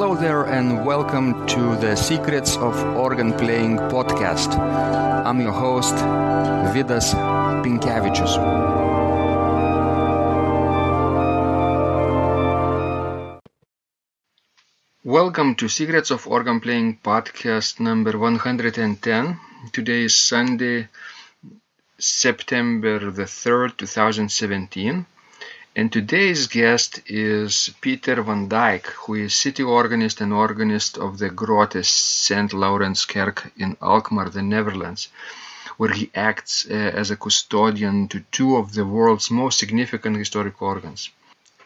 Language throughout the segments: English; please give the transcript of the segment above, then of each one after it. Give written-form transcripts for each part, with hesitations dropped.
Hello there and welcome to the Secrets of Organ Playing podcast. I'm your host, Vidas Pinkevičius. Welcome to Secrets of Organ Playing podcast number 110. Today is Sunday, September the 3rd, 2017. And today's guest is Pieter van Dijk, who is city organist and organist of the Grote Sint Laurenskerk in Alkmaar, the Netherlands, where he acts as a custodian to two of the world's most significant historic organs.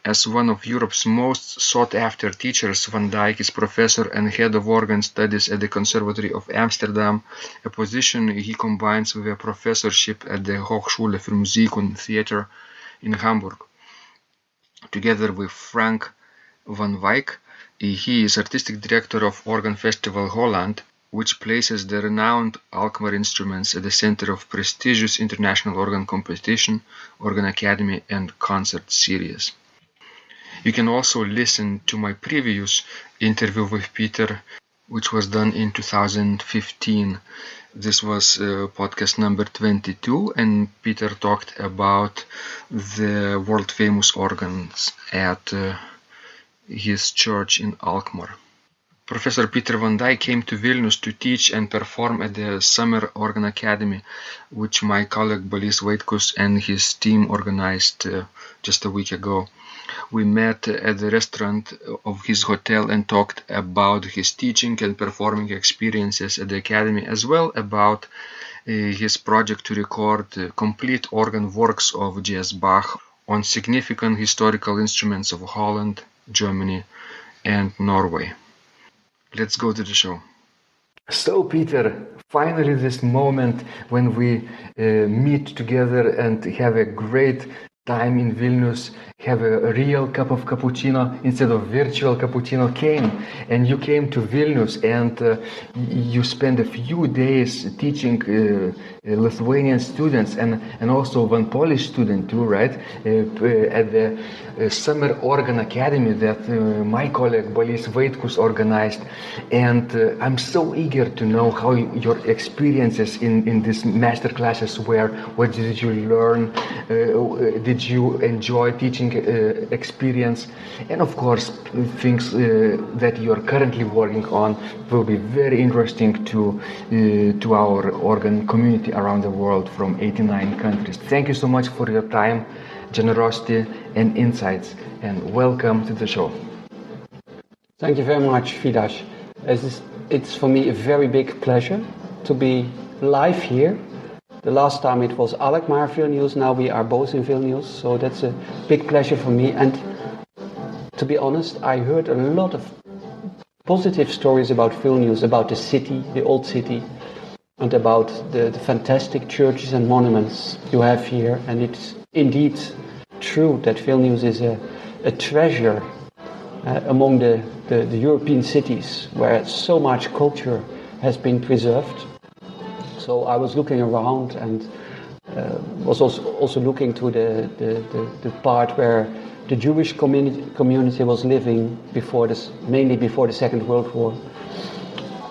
As one of Europe's most sought-after teachers, Van Dijk is professor and head of organ studies at the Conservatory of Amsterdam, a position he combines with a professorship at the Hochschule for Musik Theater in Hamburg. Together with Frank van Wijk, he is artistic director of Organ Festival Holland, which places the renowned Alkmaar instruments at the center of prestigious international organ competition, organ academy, and concert series. You can also listen to my previous interview with Pieter, which was done in 2015. This was podcast number 22, and Pieter talked about the world-famous organs at his church in Alkmaar. Professor Pieter van Dijk came to Vilnius to teach and perform at the Summer Organ Academy, which my colleague Balys Vaitkus and his team organized just a week ago. We met at the restaurant of his hotel and talked about his teaching and performing experiences at the academy, as well about his project to record complete organ works of J.S. Bach on significant historical instruments of Holland, Germany, and Norway. Let's go to the show. So, Pieter, finally this moment when we meet together and have a great time in Vilnius, have a real cup of cappuccino instead of virtual cappuccino came, and you came to Vilnius and you spent a few days teaching Lithuanian students and also one Polish student too, right? At the Summer Organ Academy that my colleague Balys Vaitkus organized, and I'm so eager to know how your experiences in these master classes were. What did you learn? Did you enjoy teaching experience? And of course, things that you are currently working on will be very interesting to our organ community around the world from 89 countries. Thank you so much for your time, generosity, and insights, and welcome to the show. Thank you very much, Vidas. It's for me a very big pleasure to be live here. The last time it was Alkmaar, Vilnius, now we are both in Vilnius, so that's a big pleasure for me. And to be honest, I heard a lot of positive stories about Vilnius, about the city, the old city, and about the fantastic churches and monuments you have here. And it's indeed true that Vilnius is a treasure among the European cities where so much culture has been preserved. So I was looking around and was also looking to the part where the Jewish community was living mainly before the Second World War.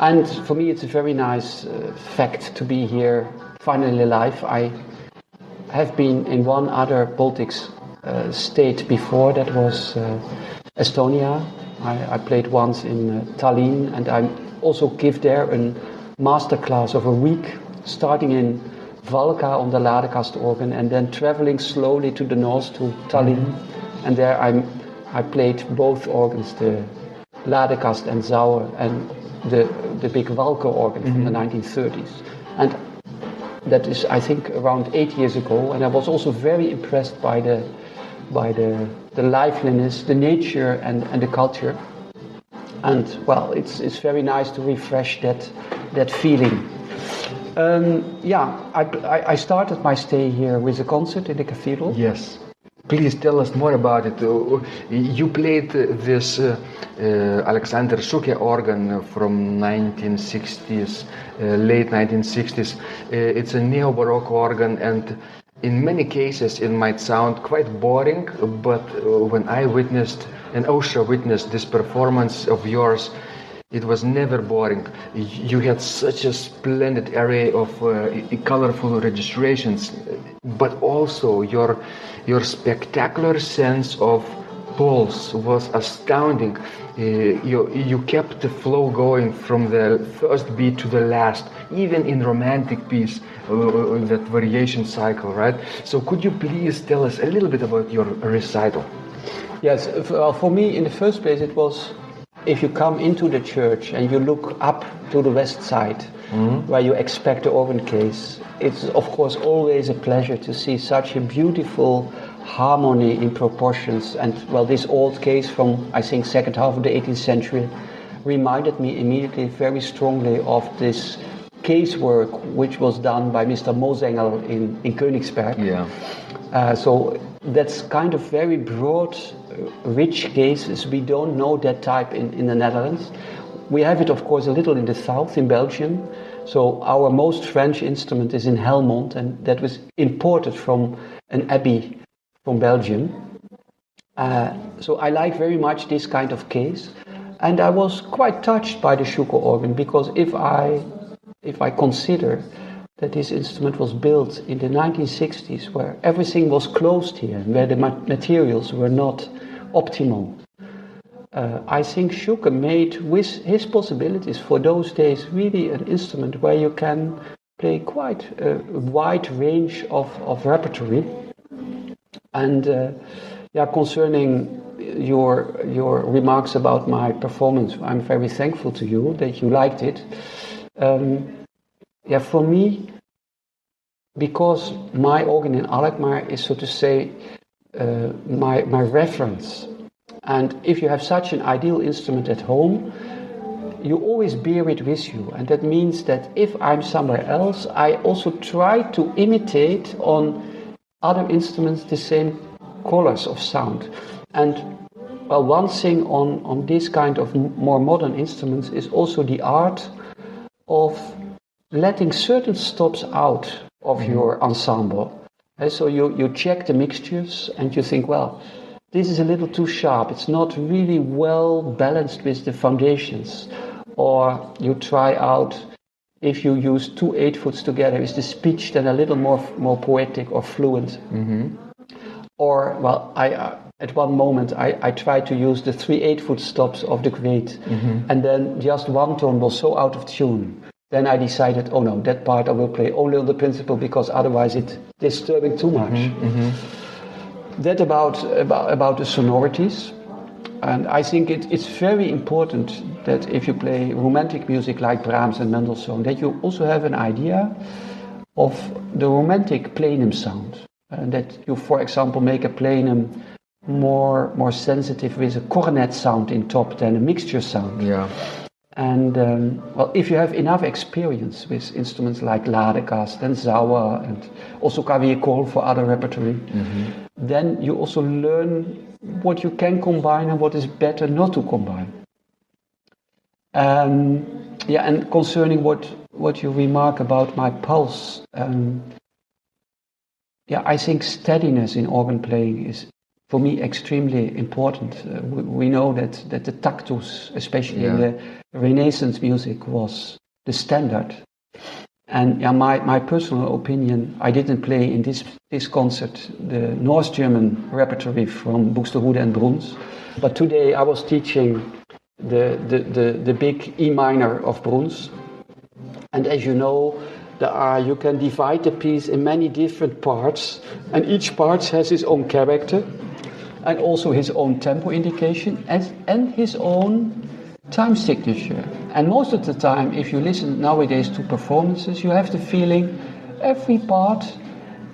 And for me it's a very nice fact to be here finally alive. I have been in one other Baltic state before, that was Estonia. I played once in Tallinn, and I also give there a master class of a week, starting in Valka on the Ladekast organ and then traveling slowly to the north to Tallinn. And there I played both organs, the Ladekast and Sauer, and the big Valka organ from the 1930s. And that is, I think, around 8 years ago. And I was also very impressed by the liveliness, the nature and the culture. And well, it's very nice to refresh that feeling. I started my stay here with a concert in the cathedral. Yes. Please tell us more about it. You played this Alexander Schuke organ from 1960s, late 1960s. It's a neo-Baroque organ, and In many cases, it might sound quite boring, but when I witnessed and Osha witnessed this performance of yours, it was never boring. You had such a splendid array of colorful registrations, but also your spectacular sense of pulse was astounding. You kept the flow going from the first beat to the last, even in romantic piece, that variation cycle, right? So could you please tell us a little bit about your recital? Yes, well, for me, in the first place, it was if you come into the church and you look up to the west side, where you expect the organ case, it's of course always a pleasure to see such a beautiful harmony in proportions. And well, this old case from, I think, second half of the 18th century reminded me immediately very strongly of this casework which was done by Mr. Mosengel in Königsberg. Yeah. So that's kind of very broad, rich cases. We don't know that type in the Netherlands. We have it, of course, a little in the south, in Belgium. So our most French instrument is in Helmond, and that was imported from an abbey from Belgium. So I like very much this kind of case. And I was quite touched by the Schucke organ, because if I consider that this instrument was built in the 1960s, where everything was closed here, where the materials were not optimal, I think Schucke made, with his possibilities for those days, really an instrument where you can play quite a wide range of repertory. And concerning your remarks about my performance, I'm very thankful to you that you liked it. For me, because my organ in Alkmaar is, so to say, my reference. And if you have such an ideal instrument at home, you always bear it with you. And that means that if I'm somewhere else, I also try to imitate on other instruments the same colors of sound. And well, one thing on this kind of more modern instruments is also the art of letting certain stops out of your ensemble. And so you check the mixtures and you think, well, this is a little too sharp. It's not really well balanced with the foundations. Or you try out, if you use two 8-foots together, is the speech then a little more poetic or fluent? Mm-hmm. Or, well, at one moment I tried to use the 3 8-foot stops of the Great, and then just one tone was so out of tune. Then I decided, oh no, that part I will play only on the principal, because otherwise it's disturbing too much. That about the sonorities. And I think it's very important that if you play romantic music like Brahms and Mendelssohn, that you also have an idea of the romantic plenum sound. And that you, for example, make a plenum more sensitive with a cornet sound in top than a mixture sound. Yeah. And well, if you have enough experience with instruments like Ladekast and Sauer and also Klavierchor for other repertory, then you also learn what you can combine and what is better not to combine. And concerning what you remark about my pulse, I think steadiness in organ playing is, for me, extremely important. We know that the tactus, especially in the Renaissance music, was the standard. And my personal opinion, I didn't play in this concert the North German repertory from Buxtehude and Bruns, but today I was teaching the big E minor of Bruns. And as you know, you can divide the piece in many different parts, and each part has its own character, and also his own tempo indication, and his own time signature. And most of the time, if you listen nowadays to performances, you have the feeling every part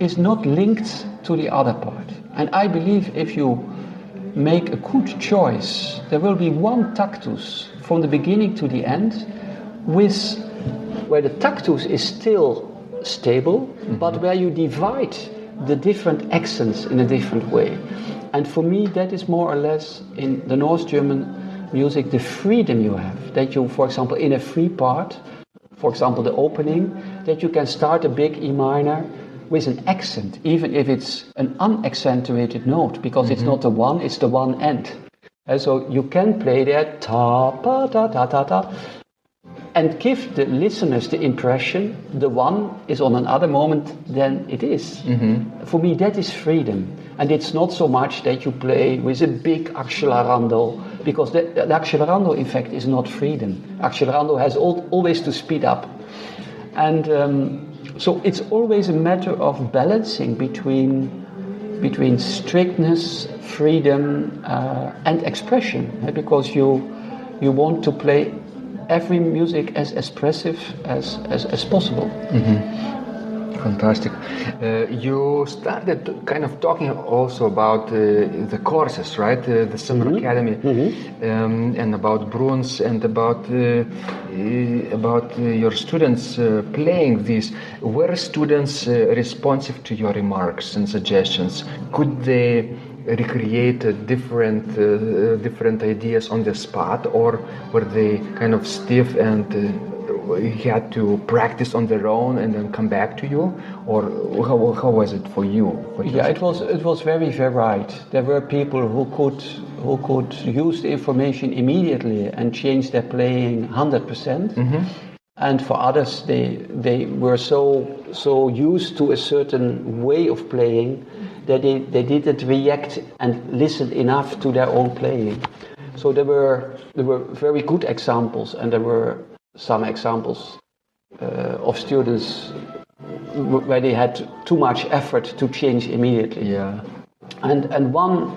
is not linked to the other part. And I believe if you make a good choice, there will be one tactus from the beginning to the end, where the tactus is still stable, but where you divide the different accents in a different way. And for me, that is more or less in the North German music, the freedom you have. That you, for example, in a free part, for example, the opening, that you can start a big E minor with an accent, even if it's an unaccentuated note, because it's not the one, it's the one end. And so you can play there ta pa ta ta ta ta, and give the listeners the impression the one is on another moment than it is. For me, that is freedom. And it's not so much that you play with a big accelerando, because the accelerando, in fact, is not freedom. Accelerando has always to speed up. And so it's always a matter of balancing between strictness, freedom, and expression, because you want to play every music as expressive as possible. Fantastic. You started kind of talking also about the courses, right? The summer academy, and about Bruns, and about your students playing these. Were students responsive to your remarks and suggestions? Could they recreate different ideas on the spot, or were they kind of stiff and you had to practice on their own and then come back to you, or how was it for you? Yeah, it was very varied. There were people who could use the information immediately and change their playing 100%. And for others, they were so used to a certain way of playing that they didn't react and listen enough to their own playing. So there were very good examples, and there were some examples of students where they had too much effort to change immediately. Yeah. And one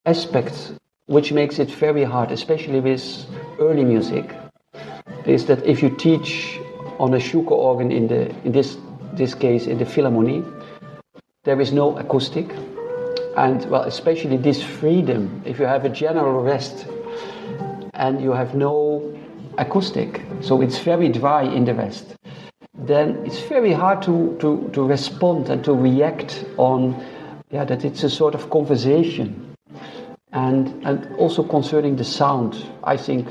aspect which makes it very hard, especially with early music, is that if you teach on a Schuke organ in this case in the Philharmonie, there is no acoustic, and well, especially this freedom. If you have a general rest and you have no acoustic, so it's very dry in the rest, then it's very hard to respond and to react on that it's a sort of conversation. And also concerning the sound, I think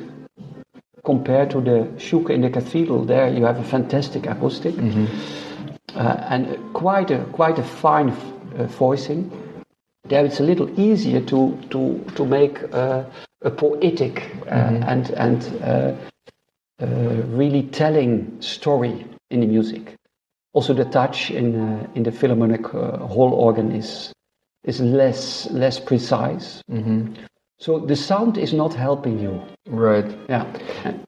compared to the Schuke in the cathedral, there you have a fantastic acoustic, and quite a fine voicing. There it's a little easier to make a poetic and really telling story in the music. Also, the touch in the Philharmonic hall organ is less precise. So the sound is not helping you. Right. Yeah,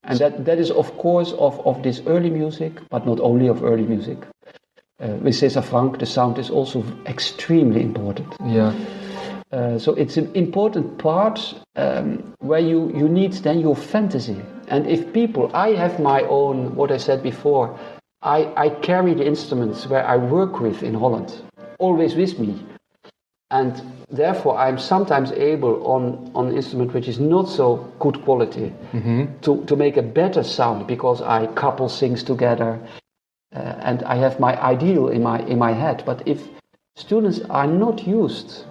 and that is of course of this early music, but not only of early music. With César Franck, the sound is also extremely important. Yeah. So it's an important part where you need then your fantasy. And if people, I have my own, what I said before, I carry the instruments where I work with in Holland, always with me. And therefore I'm sometimes able on an instrument which is not so good quality to make a better sound, because I couple things together and I have my ideal in my head. But if students are not used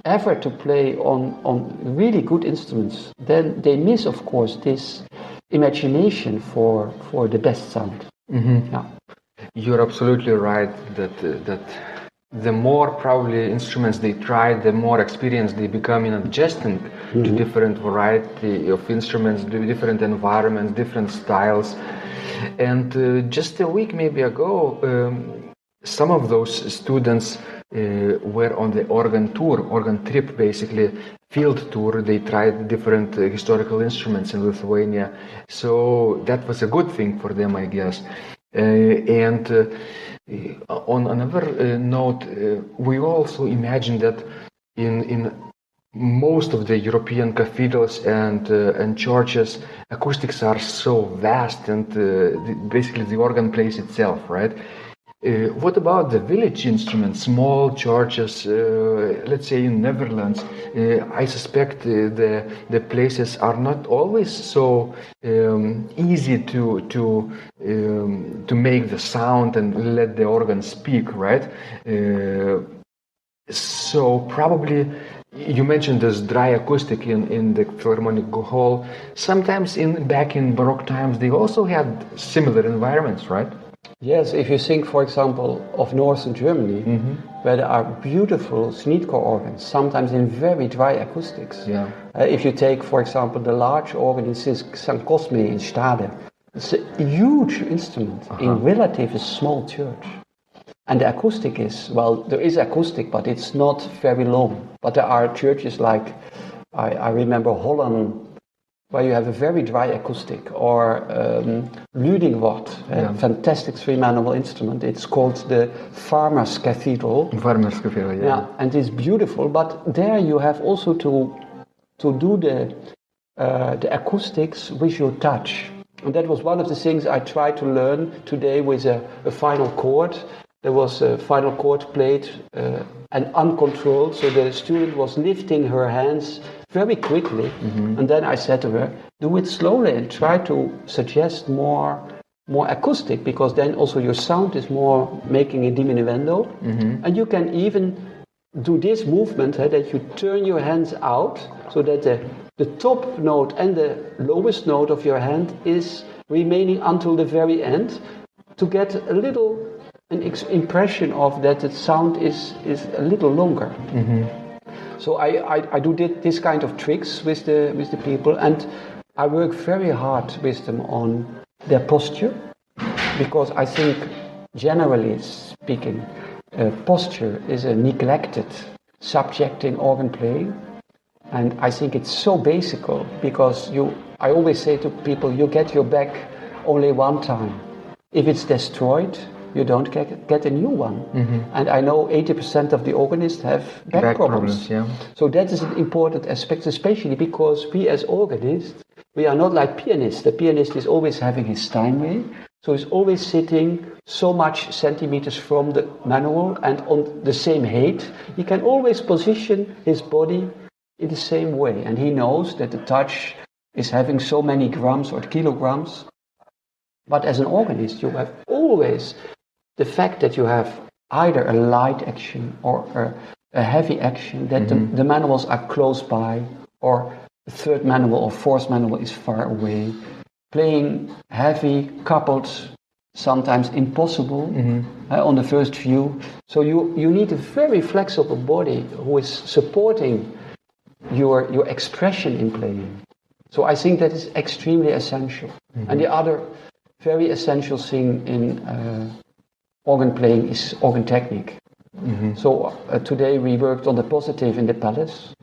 ever to play on really good instruments, then they miss, of course, this imagination for the best sound. Yeah. You're absolutely right that the more probably instruments they try, the more experienced they become in adjusting to different variety of instruments, different environments, different styles. And just a week maybe ago, some of those students were on the organ trip, basically field tour. They tried different historical instruments in Lithuania, so that was a good thing for them, I guess. And on another note, we also imagine that in most of the European cathedrals and churches, acoustics are so vast, and basically the organ plays itself, right? What about the village instruments, small churches, let's say in Netherlands? I suspect the places are not always so easy to make the sound and let the organ speak, right? So probably you mentioned this dry acoustic in the Philharmonic Hall. Sometimes back in Baroque times they also had similar environments, right? Yes, if you think, for example, of northern Germany, where there are beautiful Sweelinck organs, sometimes in very dry acoustics. Yeah. If you take, for example, the large organ in St. Cosme in Stade, it's a huge instrument in relatively small church. And the acoustic is, well, there is acoustic, but it's not very long. But there are churches like, I remember Holland, where you have a very dry acoustic, or Lüdingwort, a fantastic three-manual instrument. It's called the Farmer's Cathedral. Farmer's Cathedral, yeah. Yeah, and it's beautiful, but there you have also to do the acoustics with your touch. And that was one of the things I tried to learn today with a final chord. There was a final chord played and uncontrolled, so the student was lifting her hands very quickly, and then I said to her, do it slowly and try to suggest more acoustic, because then also your sound is more making a diminuendo, and you can even do this movement that you turn your hands out so that the top note and the lowest note of your hand is remaining until the very end, to get a little an impression of that the sound is a little longer. So I do this kind of tricks with the people, and I work very hard with them on their posture, because I think, generally speaking, posture is a neglected subject in organ playing, and I think it's so basic, because I always say to people, you get your back only one time. If it's destroyed, you don't get a new one. And I know 80% of the organists have back problems. Yeah. So that is an important aspect, especially because we as organists, we are not like pianists. The pianist is always having his Steinway, so he's always sitting so much centimeters from the manual and on the same height. He can always position his body in the same way, and he knows that the touch is having so many grams or kilograms. But as an organist, you have always the fact that you have either a light action or a heavy action, that the manuals are close by, or the third manual or fourth manual is far away. Playing heavy, coupled, sometimes impossible on the first view. So you need a very flexible body who is supporting your expression in playing. So I think that is extremely essential. And the other very essential thing in organ playing is organ technique. So today we worked on the positive in the palace,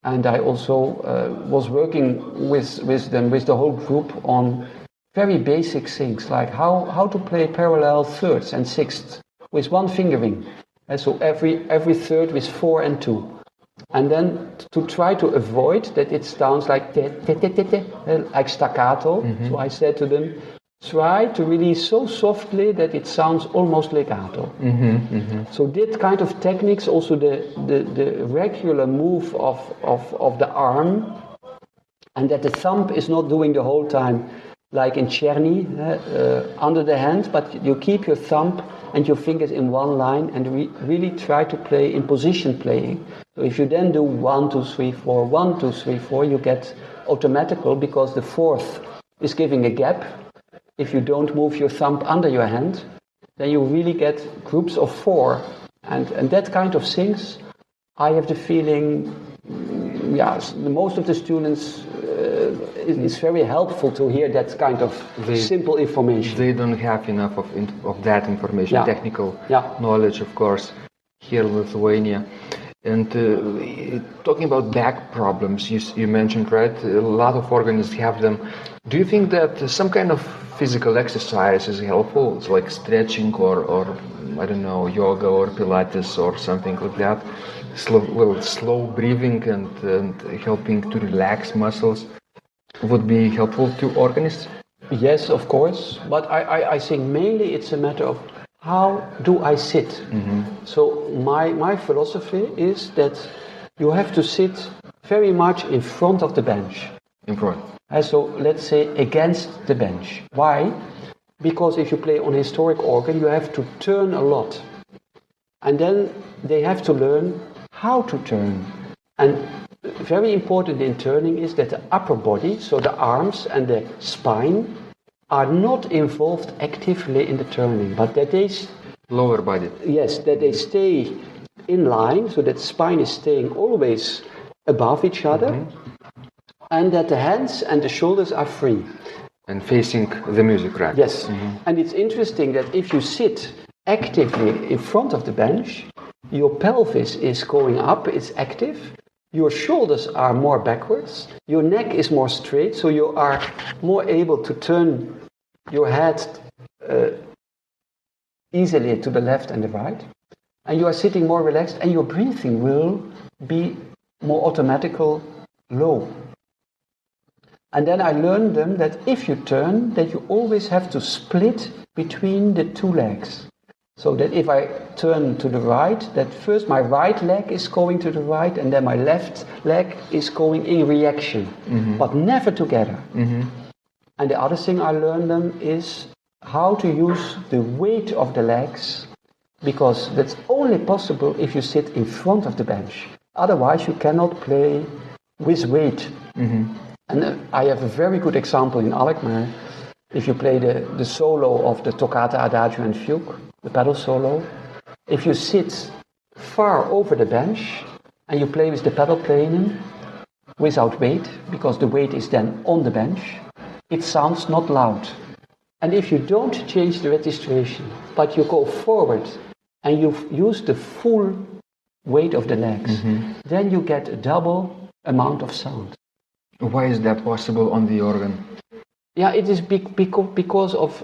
and I also was working with them, with the whole group, on very basic things like how to play parallel thirds and sixths with one fingering, and so every third with 4 and 2, and then to try to avoid that it sounds like like staccato. So I said to them, try to release so softly that it sounds almost legato. So that kind of techniques, also the regular move of the arm, and that the thumb is not doing the whole time like in Czerny under the hand, but you keep your thumb and your fingers in one line and really try to play in position playing. So if you then do 1, 2, 3, 4, 1, 2, 3, 4, you get automatical, because the fourth is giving a gap. If you don't move your thumb under your hand, then you really get groups of 4. And that kind of things, I have the feeling, most of the students, it's very helpful to hear that kind of simple information. They don't have enough of that information, technical knowledge, of course, here in Lithuania. And talking about back problems, you mentioned, right? A lot of organists have them. Do you think that some kind of physical exercise is helpful? It's like stretching or I don't know, yoga or Pilates or something like that? Slow breathing and helping to relax muscles would be helpful to organists? Yes, of course. But I think mainly it's a matter of how do I sit? So my philosophy is that you have to sit very much in front of the bench. In front. And so let's say against the bench. Why? Because if you play on historic organ, you have to turn a lot. And then they have to learn how to turn. And very important in turning is that the upper body, so the arms and the spine, are not involved actively in the turning, but that they Lower body. yes, that they stay in line, so that the spine is staying always above each other, and that the hands and the shoulders are free. And facing the music rack. Yes, and it's interesting that if you sit actively in front of the bench, your pelvis is going up, it's active, your shoulders are more backwards, your neck is more straight, so you are more able to turn your head easily to the left and the right, and you are sitting more relaxed, and your breathing will be more automatical, low. And then I learned them that if you turn, that you always have to split between the two legs. So that if I turn to the right, that first my right leg is going to the right, and then my left leg is going in reaction, but never together. And the other thing I learned them is how to use the weight of the legs, because that's only possible if you sit in front of the bench. Otherwise, you cannot play with weight. And I have a very good example in Alkmaar. If you play the solo of the Toccata, Adagio and Fugue, the pedal solo, if you sit far over the bench and you play with the pedal playing without weight, because the weight is then on the bench, it sounds not loud. And if you don't change the registration, but you go forward and you use the full weight of the legs, then you get a double amount of sound. Why is that possible on the organ? Yeah, it is because of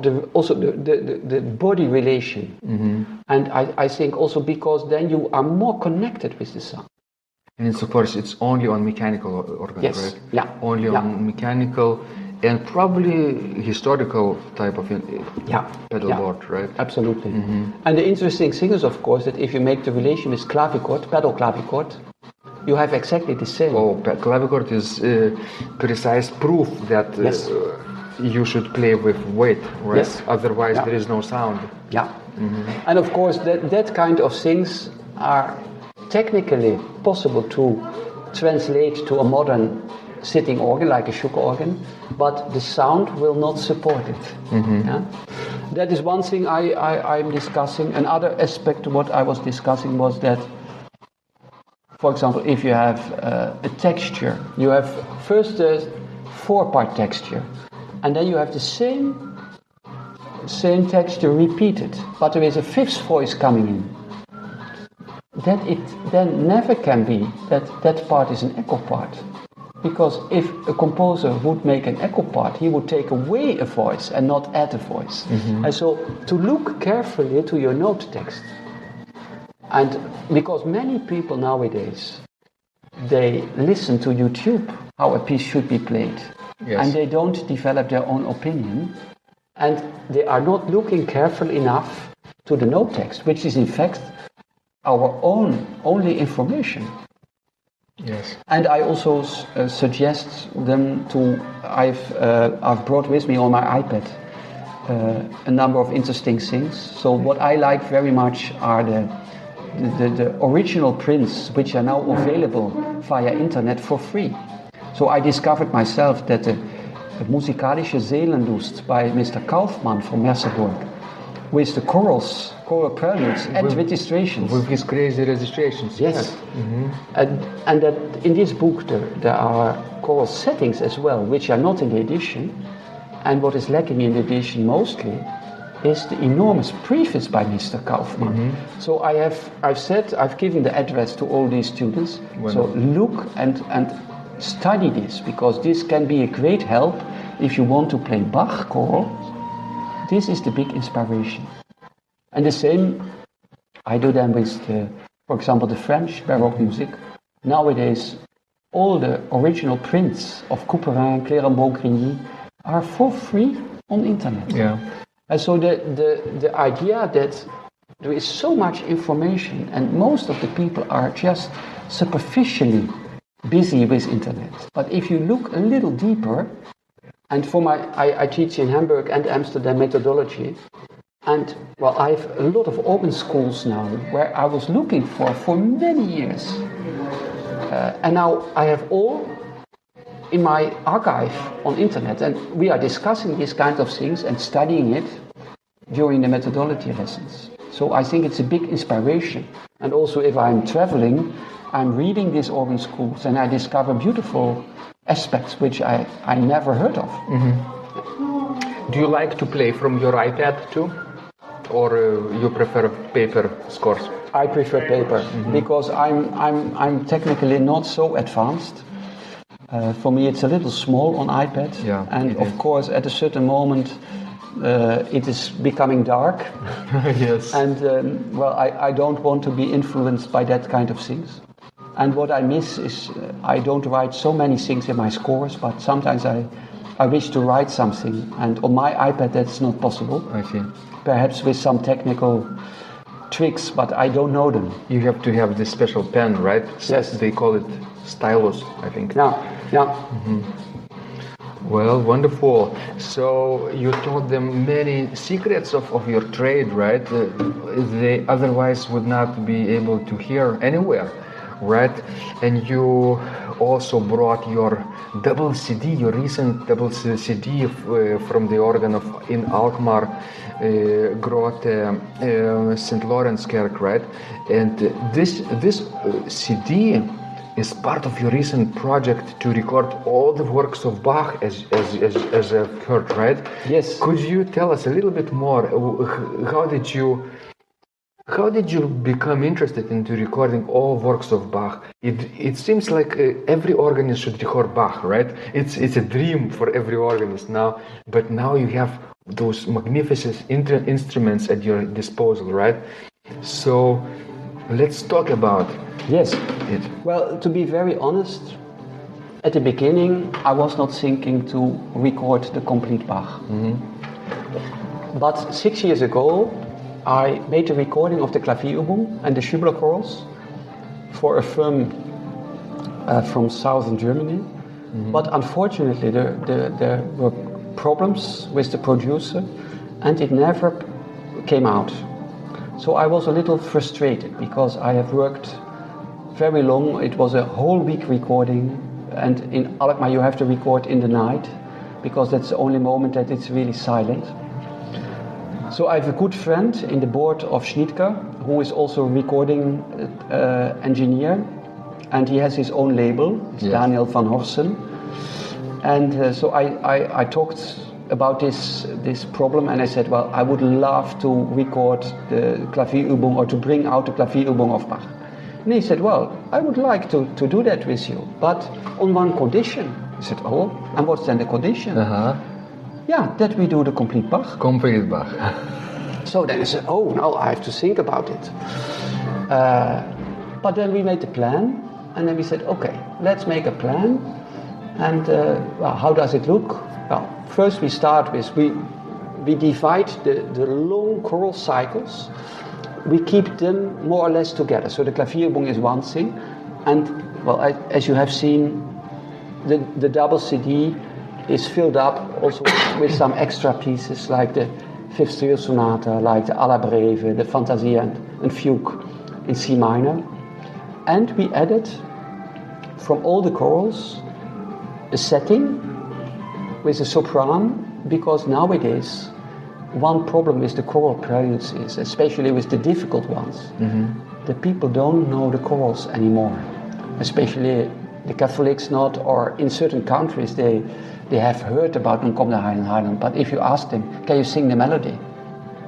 the body relation, and I think also because then you are more connected with the sound. And it's, of course, it's only on mechanical organ, Yes. right? Yeah. Only on mechanical and probably historical type of pedal board, right? Absolutely. And the interesting thing is, of course, that if you make the relation with clavichord, pedal clavichord, you have exactly the same. Oh, clavichord is precise proof that you should play with weight, right? Yes. Otherwise, there is no sound. Yeah. And of course, that kind of things are technically possible to translate to a modern sitting organ, like a Schuch organ, but the sound will not support it. Yeah? That is one thing I'm discussing. Another aspect of what I was discussing was that, for example, if you have a texture, you have first a 4-part texture, and then you have the same texture repeated, but there is a 5th voice coming in. That it then never can be that part is an echo part. Because if a composer would make an echo part, he would take away a voice and not add a voice. And so to look carefully to your note text. And because many people nowadays, they listen to YouTube how a piece should be played. Yes. And they don't develop their own opinion. And they are not looking carefully enough to the note text, which is in fact our own only information. Yes. And I also suggest them to, I've brought with me on my iPad a number of interesting things. So what I like very much are the original prints, which are now available via internet for free. So I discovered myself that the Musikalische Seelenlust by Mr. Kaufmann from Merseburg, with the choral preludes and registrations. With his crazy registrations. Yes. And that in this book there are choral settings as well, which are not in the edition. And what is lacking in the edition mostly is the enormous preface by Mr. Kaufmann. So I've given the address to all these students. Well, so look and study this, because this can be a great help if you want to play Bach choral. This is the big inspiration. And the same I do then with, for example, the French Baroque music. Nowadays, all the original prints of Couperin, Clérambault-Grigny are for free on internet. Yeah. And so the idea that there is so much information and most of the people are just superficially busy with internet. But if you look a little deeper, and I teach in Hamburg and Amsterdam methodology, and well, I have a lot of organ schools now where I was looking for many years. And now I have all in my archive on internet, and we are discussing these kind of things and studying it during the methodology lessons. So I think it's a big inspiration. And also if I'm traveling, I'm reading these organ schools and I discover beautiful aspects which I never heard of. Mm-hmm. Do you like to play from your iPad too? Or you prefer paper scores? I prefer paper, because I'm technically not so advanced. For me it's a little small on iPad, and of course at a certain moment it is becoming dark. Yes. And I don't want to be influenced by that kind of things. And what I miss is I don't write so many things in my scores, but sometimes I wish to write something, and on my iPad that's not possible. I see. Perhaps with some technical tricks, but I don't know them. You have to have this special pen, right? Yes. They call it stylus, I think. Yeah. Mm-hmm. Well, wonderful. So you taught them many secrets of your trade, right? They otherwise would not be able to hear anywhere, right? And you also brought your double CD, your recent double CD from the organ in Alkmaar, Grote Sint Laurenskerk, right? And this CD is part of your recent project to record all the works of Bach, as I've heard, right? Yes. Could you tell us a little bit more? How did you become interested into recording all works of Bach? It seems like every organist should record Bach, right? It's a dream for every organist now, but now you have those magnificent instruments at your disposal, right? So let's talk about Yes. it. Well, to be very honest, at the beginning I was not thinking to record the complete Bach. Mm-hmm. But 6 years ago I made a recording of the Klavierübung and the Schubler chorals for a firm from southern Germany. Mm-hmm. But unfortunately there were problems with the producer and it never came out. So I was a little frustrated because I have worked very long. It was a whole week recording, and in Alkmaar you have to record in the night because that's the only moment that it's really silent. So I have a good friend in the board of Schnittger who is also a recording engineer, and he has his own label. It's Daniel van Horsen. And so I talked about this problem, and I said, well, I would love to record the Klavierübung or to bring out the Klavierübung of Bach. And he said, well, I would like to do that with you, but on one condition. I said, oh, and what's then the condition? Yeah, that we do the complete Bach. Complete Bach. So then I said, oh, now I have to think about it. But then we made the plan, and then we said, okay, let's make a plan. And well, how does it look? Well, first we start with, we divide the long choral cycles. We keep them more or less together. So the Klavierübung is one thing. And, well, as you have seen, the double CD is filled up also with some extra pieces like the Fifth Trio Sonata, like the Alla Breve, the Fantasia and Fugue in C minor. And we added from all the chorals a setting with a sopran, because nowadays one problem with the choral preludes is, especially with the difficult ones, the people don't know the chorals anymore, especially the Catholics not, or in certain countries they have heard about Nun kommt der Heiland, but if you ask them, can you sing the melody?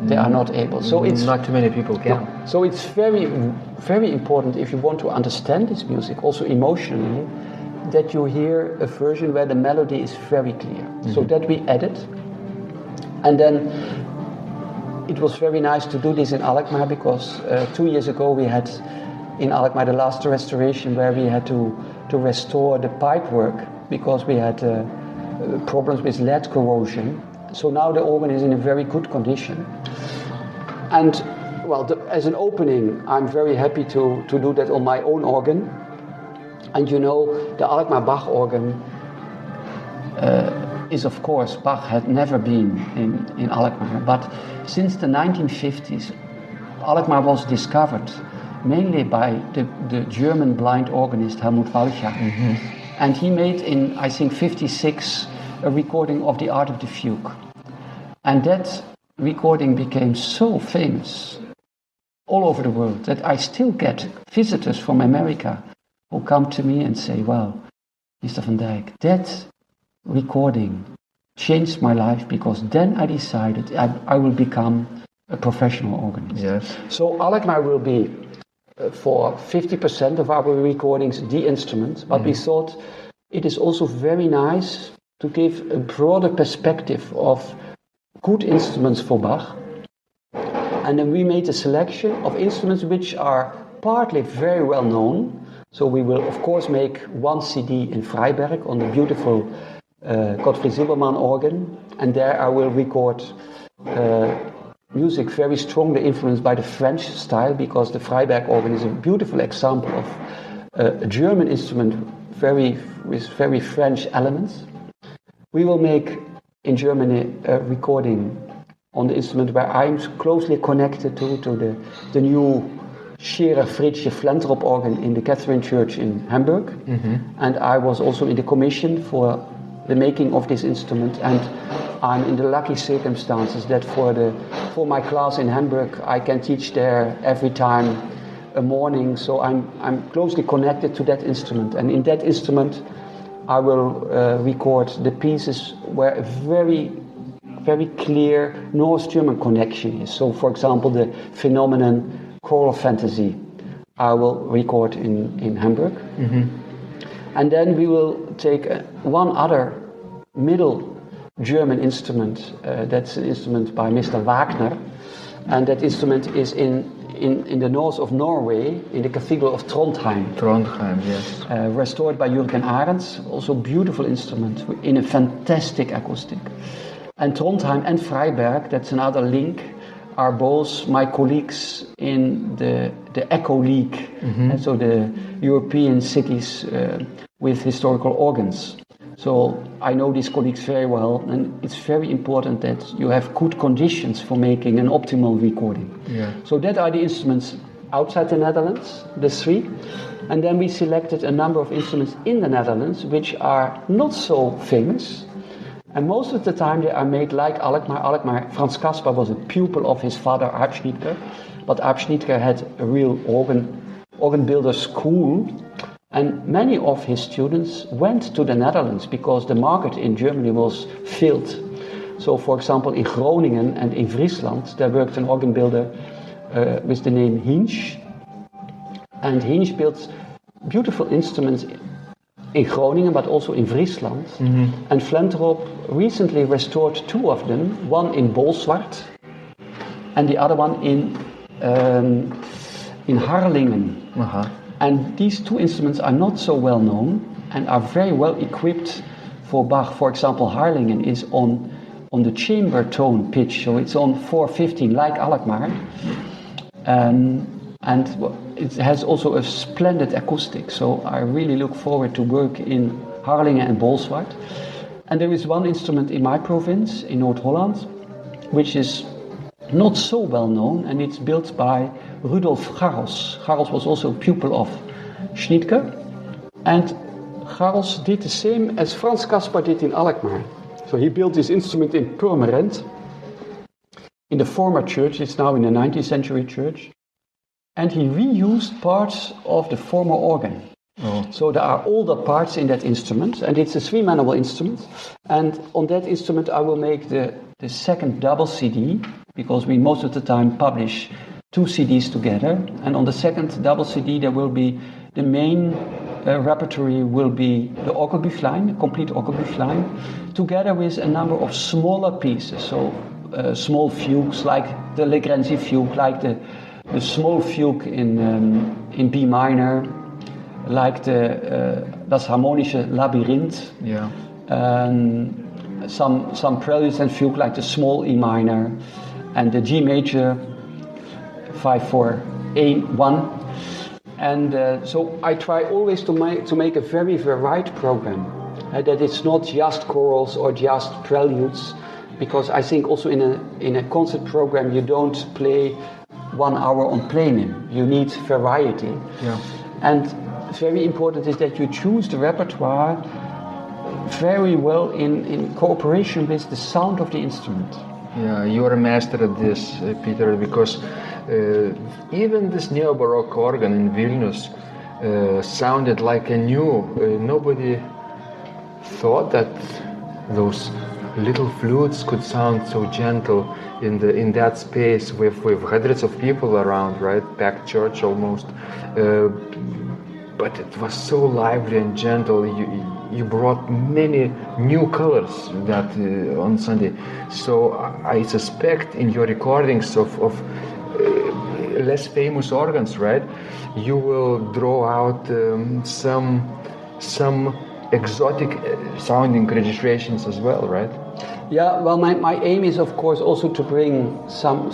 They are not able. So it's not too many people can. No. So it's very, very important if you want to understand this music, also emotionally, that you hear a version where the melody is very clear. So that we added. And then it was very nice to do this in Alkmaar, because 2 years ago we had in Alkmaar the last restoration where we had to restore the pipework because we had problems with lead corrosion. So now the organ is in a very good condition. And well, as an opening, I'm very happy to do that on my own organ. And you know, the Alkmaar Bach organ is, of course, Bach had never been in Alkmaar. But since the 1950s, Alkmaar was discovered mainly by the German blind organist Helmut Walcha. And he made in, I think, 56 a recording of the Art of the Fugue. And that recording became so famous all over the world that I still get visitors from America who come to me and say, well, Mr. van Dijk, that recording changed my life because then I decided I will become a professional organist. Yes. So Alkmaar will be for 50% of our recordings the instrument, but we thought it is also very nice to give a broader perspective of good instruments for Bach. And then we made a selection of instruments which are partly very well known. So we will of course make one CD in Freiberg on the beautiful Gottfried Silbermann organ, and there I will record music very strongly influenced by the French style, because the Freiberg organ is a beautiful example of a German instrument with very French elements. We will make in Germany a recording on the instrument where I'm closely connected to the new Scherer Fritzsche Flentrop organ in the Katharinenkirche in Hamburg. And I was also in the commission for the making of this instrument, and I'm in the lucky circumstances that for my class in Hamburg I can teach there every time a morning, so I'm closely connected to that instrument. And in that instrument I will record the pieces where a very clear North-German connection is. So for example the phenomenon choral fantasy I will record in Hamburg. And then we will take one other middle German instrument, that's an instrument by Mr. Wagner, and that instrument is in the north of Norway, in the Cathedral of Trondheim. Trondheim, yes. Restored by Jürgen Arends, also beautiful instrument in a fantastic acoustic. And Trondheim and Freiberg, that's another link, are both my colleagues in the ECHO League, and so the European cities with historical organs. So I know these colleagues very well, and it's very important that you have good conditions for making an optimal recording. Yeah. So that are the instruments outside the Netherlands, the three. And then we selected a number of instruments in the Netherlands which are not so famous. And most of the time they are made like Alkmaar. Franz Caspar was a pupil of his father, Arp Schnitger, but Arp Schnitger had a real organ builder school, and many of his students went to the Netherlands because the market in Germany was filled. So for example in Groningen and in Friesland there worked an organ builder with the name Hinsch, and Hinsch built beautiful instruments in Groningen, but also in Friesland. And Flentrop recently restored two of them, one in Bolsward and the other one in Harlingen. And these two instruments are not so well known and are very well equipped for Bach. For example, Harlingen is on the chamber tone pitch, so it's on 415 like Alkmaar. And it has also a splendid acoustic, so I really look forward to work in Harlingen and Bolsward. And there is one instrument in my province, in North Holland, which is not so well known, and it's built by Rudolf Garros. Garros was also a pupil of Schnitger, and Garros did the same as Franz Caspar did in Alkmaar. So he built this instrument in Purmerend, in the former church. It's now in the 19th century church. And he reused parts of the former organ. So there are older parts in that instrument, and it's a three-manual instrument. And on that instrument I will make the second double CD, because we most of the time publish two CDs together. And on the second double CD there will be the main repertory will be the Orgelbüchlein, the complete Orgelbüchlein, together with a number of smaller pieces. So small fugues like the Legrenzi fugue, like the small fugue in B minor, like das harmonische Labyrinth, some preludes and fugue like the small E minor, and the G major 5/4-A1, and so I try always to make a very varied program, that it's not just chorals or just preludes, because I think also in a concert program you don't play 1 hour on playing. You need variety. And very important is that you choose the repertoire very well in cooperation with the sound of the instrument. Yeah, you are a master at this, Peter, because even this neo-Baroque organ in Vilnius sounded like a new. Nobody thought that those little flutes could sound so gentle in that space with hundreds of people around, right? Packed church almost. But it was so lively and gentle. You brought many new colors that on Sunday. So I suspect in your recordings of less famous organs, right? You will draw out some exotic sounding registrations as well, right? Yeah, well, my aim is, of course, also to bring some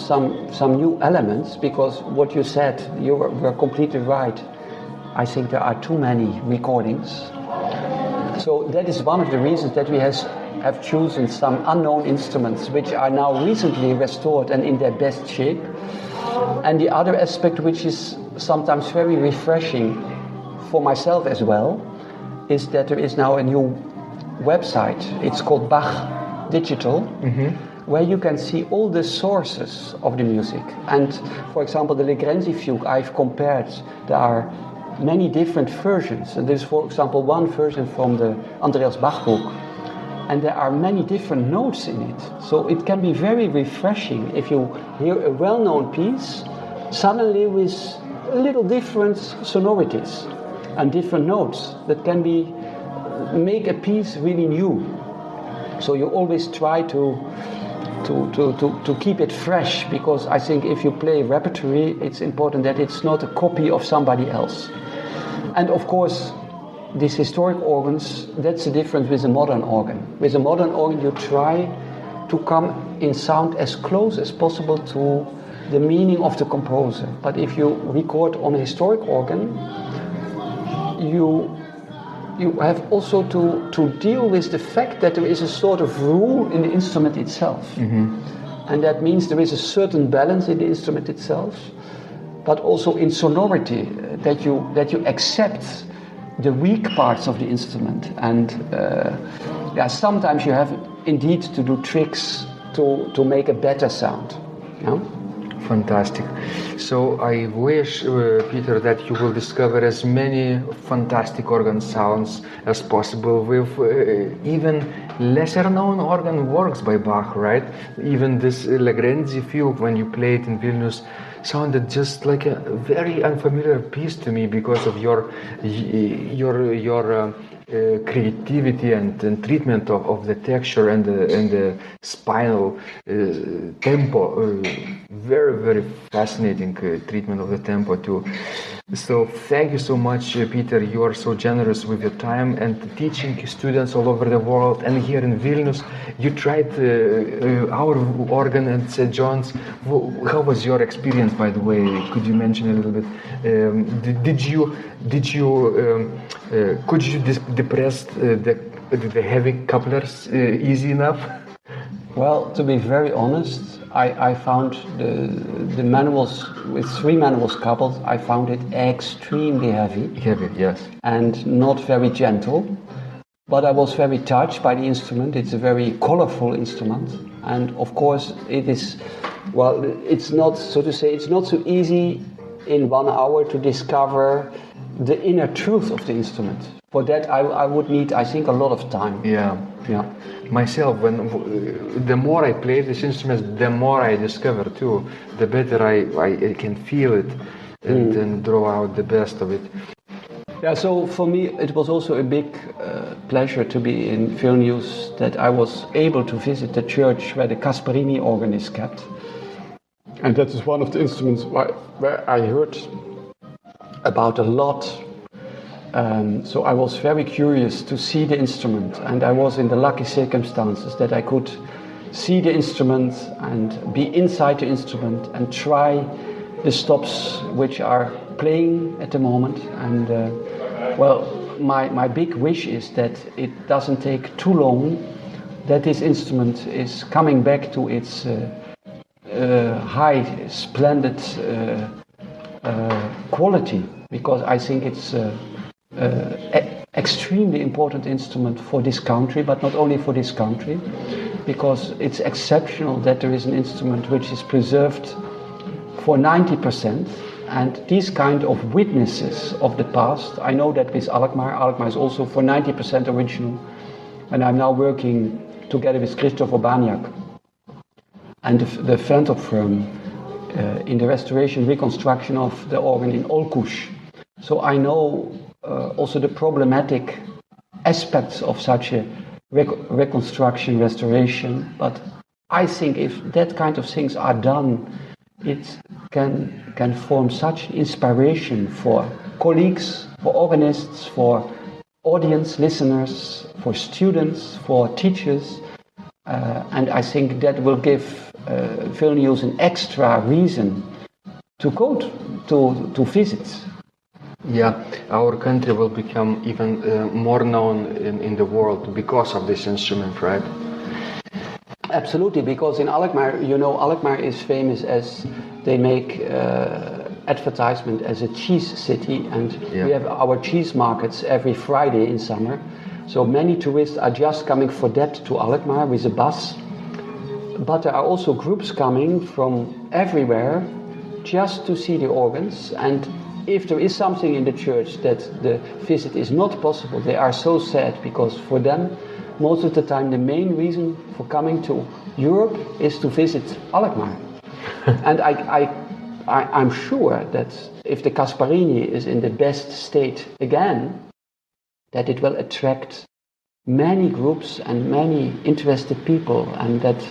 new elements, because what you said, you were completely right. I think there are too many recordings. So that is one of the reasons that we have chosen some unknown instruments which are now recently restored and in their best shape. And the other aspect, which is sometimes very refreshing for myself as well, is that there is now a new website. It's called Bach Digital, where you can see all the sources of the music. And for example, the Legrenzi fugue I've compared. There are many different versions, and there's, for example, one version from the Andreas Bach book, and there are many different notes in it. So it can be very refreshing if you hear a well-known piece suddenly with a little different sonorities and different notes that can make a piece really new. So you always try to keep it fresh, because I think if you play repertory, it's important that it's not a copy of somebody else. And of course, these historic organs, that's the difference with a modern organ. With a modern organ, you try to come in sound as close as possible to the meaning of the composer. But if you record on a historic organ, you have also to deal with the fact that there is a sort of rule in the instrument itself. And that means there is a certain balance in the instrument itself, but also in sonority, that you accept the weak parts of the instrument. And sometimes you have indeed to do tricks to make a better sound. Yeah? Fantastic. So I wish, Peter, that you will discover as many fantastic organ sounds as possible with even lesser known organ works by Bach, right? Even this Legrenzi fugue, when you play it in Vilnius, sounded just like a very unfamiliar piece to me because of your creativity and treatment of the texture and the spinal tempo. Very, very fascinating treatment of the tempo too. So thank you so much, Peter. You are so generous with your time and teaching students all over the world. And here in Vilnius, you tried our organ at St. John's. How was your experience, by the way? Could you mention a little bit? Could you depress the heavy couplers easy enough? Well, to be very honest, I found the manuals, with 3 manuals coupled, I found it extremely heavy. Heavy, yes. And not very gentle. But I was very touched by the instrument. It's a very colorful instrument. And of course, it is, well, it's not, so to say, it's not so easy in 1 hour to discover the inner truth of the instrument. For that, I would need, I think, a lot of time. Yeah. Myself, the more I play this instrument, the more I discover too. The better I can feel it and then draw out the best of it. Yeah, so for me, it was also a big pleasure to be in Vilnius, that I was able to visit the church where the Gasparini organ is kept. And that is one of the instruments where I heard about a lot. So I was very curious to see the instrument, and I was in the lucky circumstances that I could see the instrument and be inside the instrument and try the stops which are playing at the moment. And well, my big wish is that it doesn't take too long, that this instrument is coming back to its high, splendid quality, because I think extremely important instrument for this country, but not only for this country, because it's exceptional that there is an instrument which is preserved for 90%, and these kind of witnesses of the past, I know that with Alkmaar is also for 90% original, and I'm now working together with Christopher Baniak and the Fentop firm in the restoration reconstruction of the organ in Olkuş. So I know also the problematic aspects of such a reconstruction, restoration, but I think if that kind of things are done, it can form such inspiration for colleagues, for organists, for audience, listeners, for students, for teachers, and I think that will give Vilnius an extra reason to go to visit. Yeah, our country will become even more known in the world because of this instrument, right? Absolutely, because in Alkmaar, Alkmaar is famous as they make advertisement as a cheese city, and we have our cheese markets every Friday in summer. So many tourists are just coming for that to Alkmaar with a bus. But there are also groups coming from everywhere just to see the organs, and if there is something in the church that the visit is not possible, they are so sad, because for them, most of the time, the main reason for coming to Europe is to visit Alkmaar. And I'm sure that if the Kasparini is in the best state again, that it will attract many groups and many interested people, and that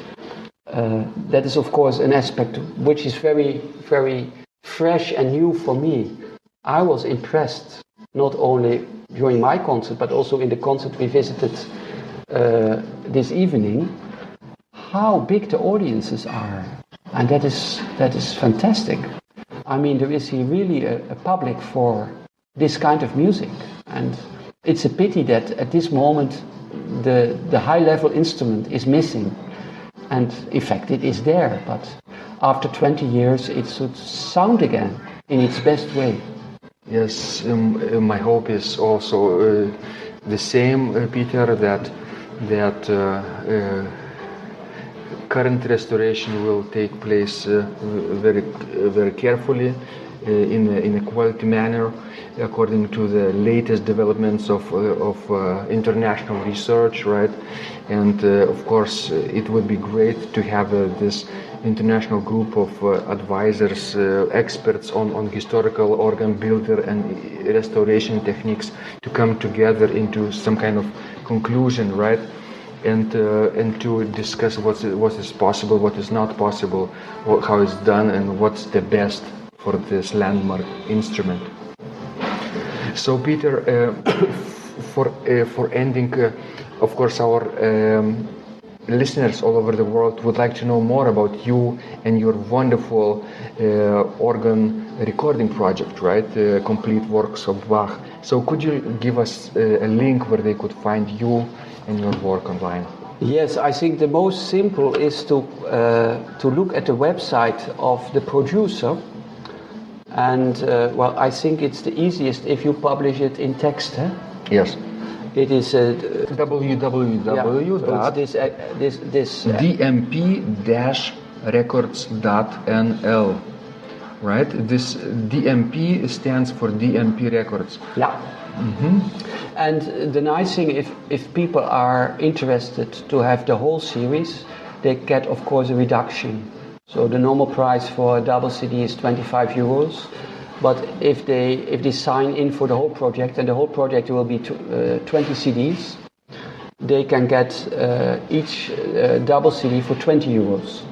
is of course an aspect which is very, very fresh and new for me. I was impressed not only during my concert, but also in the concert we visited this evening, how big the audiences are, and that is fantastic. I mean, there is here really a public for this kind of music, and it's a pity that at this moment the high-level instrument is missing, and in fact it is there, but after 20 years it should sound again in its best way. Yes, my hope is also the same, Peter, that current restoration will take place very, very carefully in a quality manner, according to the latest developments of international research, right? And of course, it would be great to have this international group of advisors, experts on historical organ builder and restoration techniques to come together into some kind of conclusion, right? And to discuss what is possible, what is not possible, how it's done, and what's the best for this landmark instrument. So, Peter, for ending, of course, our listeners all over the world would like to know more about you and your wonderful organ recording project, right? Complete works of Bach. So could you give us a link where they could find you and your work online? Yes, I think the most simple is to look at the website of the producer, and well, I think it's the easiest if you publish it in text. Huh? Yes. It is dmp-records.nl, right? This DMP stands for DMP Records. Yeah. Mm-hmm. And the nice thing, if people are interested to have the whole series, they get, of course, a reduction. So the normal price for a double CD is 25 euros. But if they sign in for the whole project, and the whole project will be 20 CDs, they can get each double CD for 20 euros.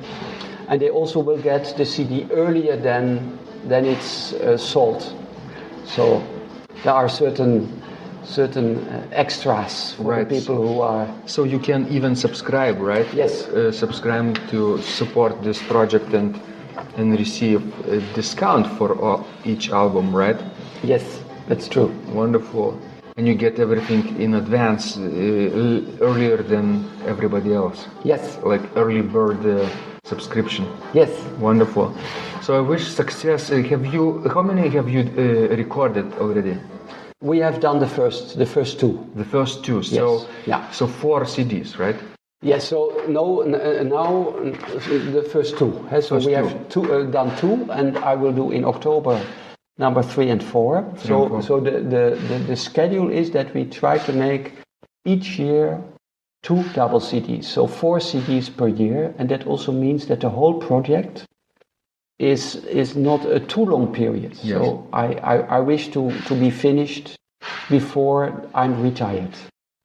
And they also will get the CD earlier than it's sold. So there are certain extras for the people who are... So you can even subscribe, right? Yes. Subscribe to support this project and receive a discount for each album, right? Yes, that's true. Wonderful. And you get everything in advance, earlier than everybody else. Yes. Like early bird subscription. Yes. Wonderful. So I wish success. How many have you recorded already? We have done the first two. The first two. So yeah. So 4 CDs, right? Yes. So now the first two. So First we two. have done 2, and I will do in October number 3 and 4. So the schedule is that we try to make each year 2 double CDs. So 4 CDs per year, and that also means that the whole project is not a too long period. Yes. So I wish to be finished before I'm retired.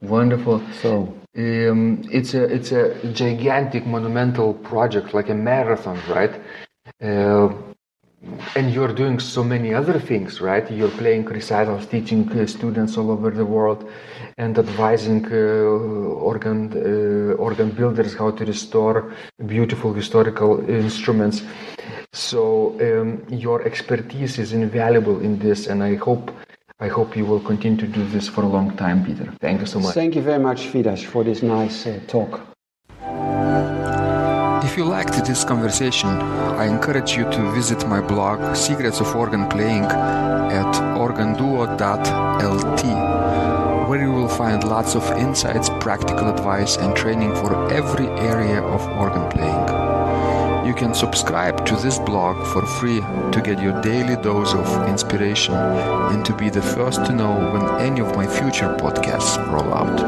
Wonderful. So it's a gigantic monumental project, like a marathon, right? And you're doing so many other things, right? You're playing recitals, teaching students all over the world, and advising organ builders how to restore beautiful historical instruments. So your expertise is invaluable in this, and I hope you will continue to do this for a long time, Peter. Thank you so much. Thank you very much, Fidas, for this nice talk. If you liked this conversation, I encourage you to visit my blog Secrets of Organ Playing at organduo.lt, where you will find lots of insights, practical advice and training for every area of organ playing. You can subscribe to this blog for free to get your daily dose of inspiration and to be the first to know when any of my future podcasts roll out.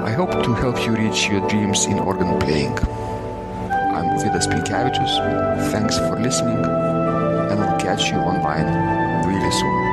I hope to help you reach your dreams in organ playing. I'm Vidas Pinkevičius. Thanks for listening, and I'll catch you online really soon.